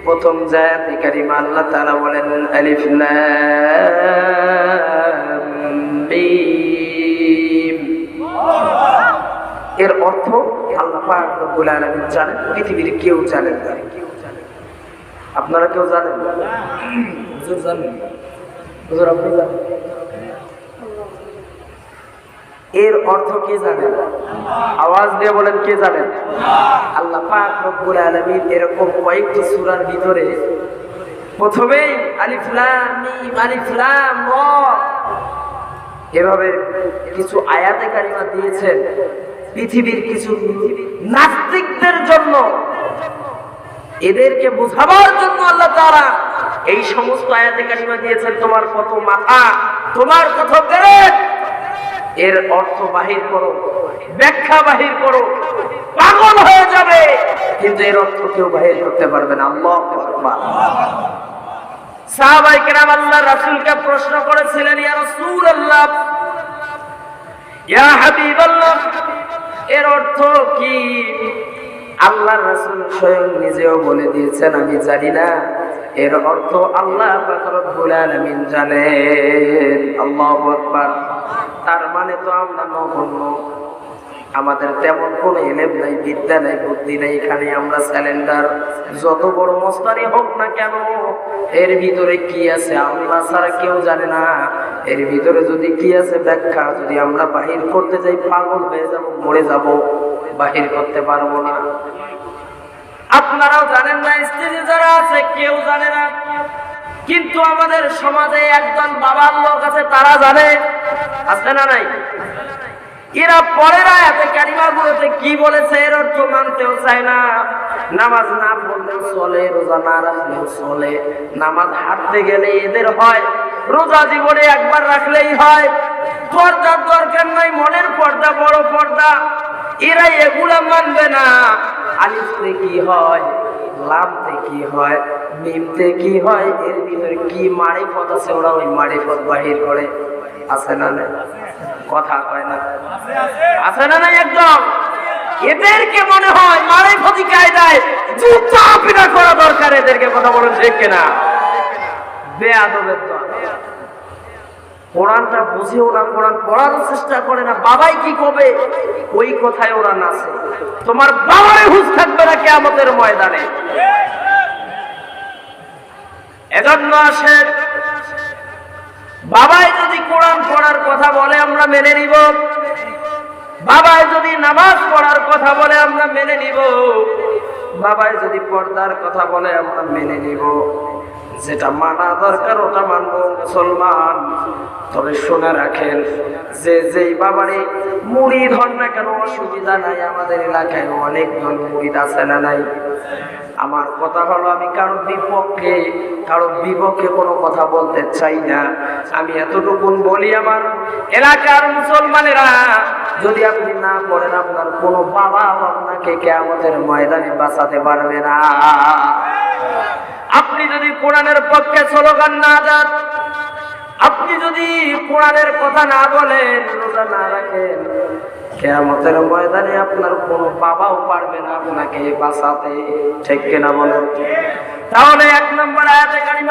প্রথম আয়াতে কারিমা আল্লাহ তাআলা বলেন আলিফ লাম মিম। এর অর্থ আল্লাহ পাক রব্বুল আলামিন জানেন, পৃথিবীর কেউ জানেন না। আপনারা কেউ জানেন না? হুজুর জানেন? হুজুর আপনি জানেন? এর অর্থ কে জানেন? আওয়াজ দিয়ে বলেন, কে জানেন? আল্লাহ পাক রব্বুল আলামিন এরকম কয়েকটি সূরার ভিতরে প্রথমেই আলিফ লাম মিম আলিফ লাম রা এভাবে কিছু আয়াতে কারিমা দিয়েছেন পৃথিবীর কিছু নাস্তিকদের জন্য, এদেরকে বোঝাবার জন্য আল্লাহ তাআলা এই সমস্ত আয়াতে কারিমা দিয়েছেন। তোমার কত মাথা, তোমার কত ব্রেন, এর অর্থ বাহির করো, ব্যাখ্যা বাহির করো, পাগল হয়ে যাবে, কিন্তু এর অর্থ কেউ বাহির করতে পারবে না। আল্লাহু আকবার। সাহাবায়ে কেরাম আল্লাহর রাসূলকে প্রশ্ন করেছিলেন, ইয়া রাসূলুল্লাহ, ইয়া হাবিবাল্লাহ, এর অর্থ কি? আল্লাহর রাসূল স্বয়ং নিজেও বলে দিয়েছেন আমি জানি না। এর অর্থ আল্লাহ পাক রব্বুল আলামিন জানেন। আল্লাহু আকবার। তার মানে তো আমরা নগণ্য, আমাদের তেমন কোনো ইলম নাই, বিদ্যা নাই, বুদ্ধি নাই, এখানে আমরা স্যালেন্ডার। যত বড় মস্তানি হোক না কেন, এর ভিতরে কি আছে আল্লাহ ছাড়া কেউ জানে না। এর ভিতরে যদি কি আছে ব্যাখ্যা যদি আমরা বাহির করতে যাই, পাগল হয়ে যাব, মরে যাব, বাহির করতে পারবো না। আপনারাও জানেন না, স্টেজে যারা আছে কেউ জানে না, কিন্তু আমাদের সমাজে একজন বাবার লোক আছে, তারা জানে। আছে না নাই? এরা পরের আয়াতে কারিমাগুলোতে কি বলেছে এর অর্থ মানতেও চায় না। নামাজ না পড়লেও চলে, রোজা না রাখলেও চলে, নামাজ হাঁটতে গেলে এদের হয়, রোজা জীবনে একবার রাখলেই হয়, পর্দার দরকার নাই, মনের পর্দা বড় পর্দা, এরা এগুলা মানবে না। আলিফতে কি হয়, লামতে কি হয়, মিমতে কি হয়, এর ভিতরে কি মারিফত আছে ওরা ওই মারিফত বাহির করে। আছে না নাই? কথা কয় না? আছে না নাই? একদম এদেরকে মনে হয় মারিফতি কায়দায় জুতা পিটা করা দরকার। এদেরকে কথা বলেন ঠিক কিনা? বেয়াদবের দল। কোরআনটা বুঝে ওরা কোরআন পড়ার চেষ্টা করে না। বাবাই কি করবে ওই কথায় ওরা নাচে। তোমার বাবারে হুঁশ থাকবে না কিয়ামতের ময়দানে। এজন্য আসে, বাবাই যদি কোরআন পড়ার কথা বলে আমরা মেনে নিব, বাবাই যদি নামাজ পড়ার কথা বলে আমরা মেনে নিব, বাবাই যদি পর্দার কথা বলে আমরা মেনে নিব। যেটা মানা দরকার ওটা মানব মুসলমান। তবে শুনে রাখেন, যে যেই বাবারে মুরিদ হন না কেন অসুবিধা নাই, আমাদের এলাকায় অনেকজন মুরিদ আছে না নাই? আমার কথা হলো, আমি কারো বিপক্ষে কোনো কথা বলতে চাই না। আমি এতটুকুন বলি, আমার এলাকার মুসলমানেরা, যদি আপনি না পড়েন আপনার কোনো বাবা আপনাকে কিয়ামতের ময়দানে বাঁচাতে পারবে না। আপনি যদি কোরআনের পক্ষে স্লোগান না দেন, আপনি যদি কোরআনের কথা না বলেন, রোজা না রাখেন, কিয়ামতের ময়দানে আপনার কোনো বাবাও পারবে না আপনাকে বাঁচাতে। ঠিক কিনা বলেন? তাহলে 1 নম্বর আয়াতে কারিমা